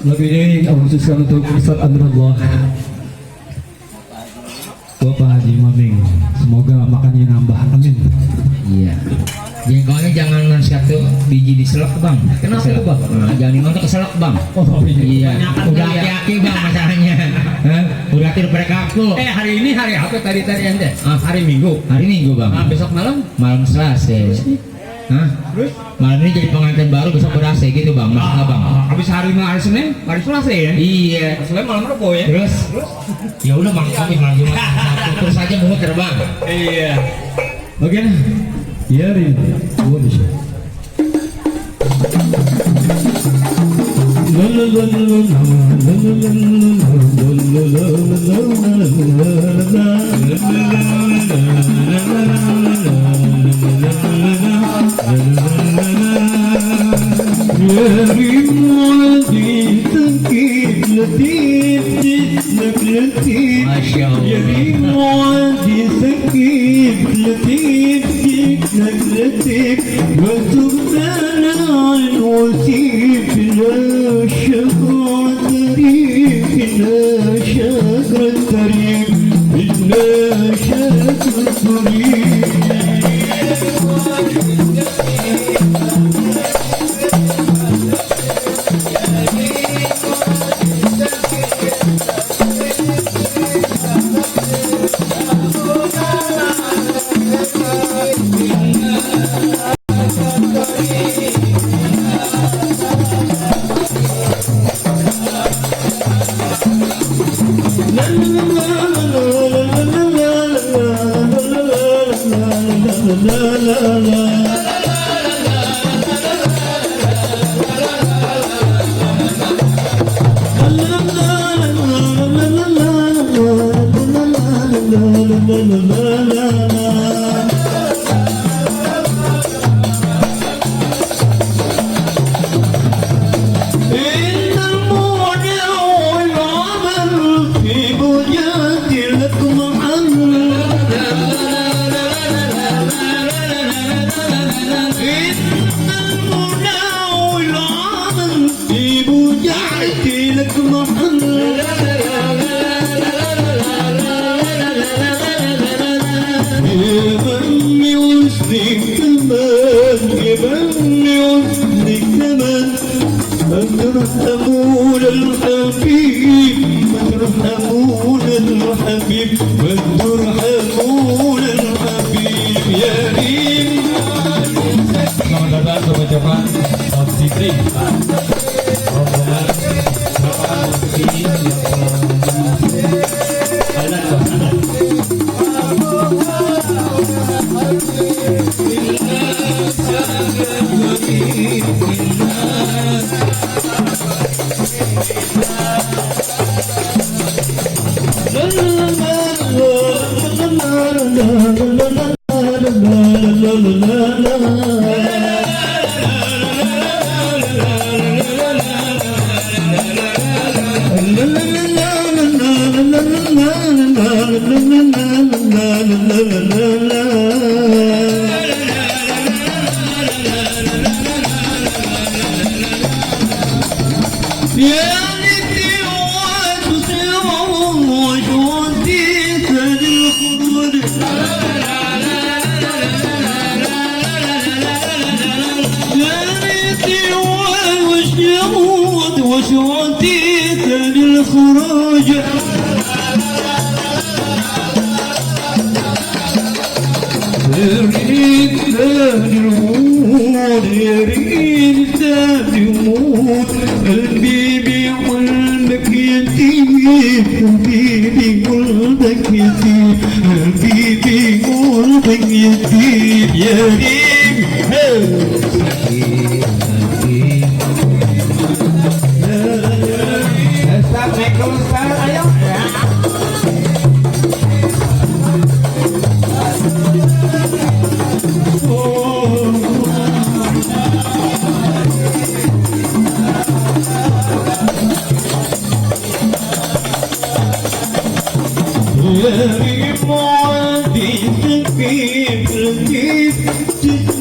Lagu ini aku khususkan untuk Ustaz Amrullah, Bapak Haji Maming. Semoga makannya nambah, amin. Iya. Jengkolnya jangan satu biji diselak bang. Kenapa tuh, Bang? Nah, jangan dimontok keselak bang. Oh Iya. Udah ya. aki-aki bang masalahnya. Hah? Udah tidur pada kaku. Hari ini hari apa tadi ente? Hari Minggu. Hari Minggu bang. Besok malam? Malam Selasa. Hah? Terus? Malam ini jadi pengantin baru besok berasa gitu bang. Maksudnya bang. Habis hari Senin, hari Selasa ya? Iya. Senin malam Rebo ya? Terus? Ya udah bang. Kami malam Jumat. Terus aja mau terbang. Iya. Oke. Ya, Rin. Gua bisa. Masya ترحمون الحبيب ترحمون الحبيب ترحمون الحبيب يا ريم. Selamat datang ke ucapan Top Citri. Rombongan Bapak Mufti yang telah adat bos adat. وشوتيت للخروج يريد ثاني الموت يريد ثاني الموت البيبي قلبك يتيم البيبي قلبك يتيم البيبي قلبك يتيم يريد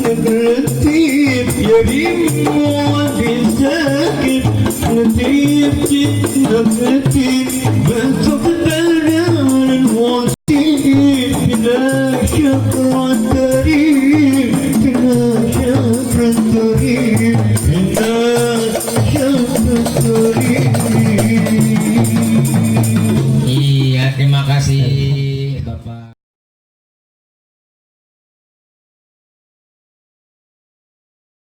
Berhenti Iya, terima kasih.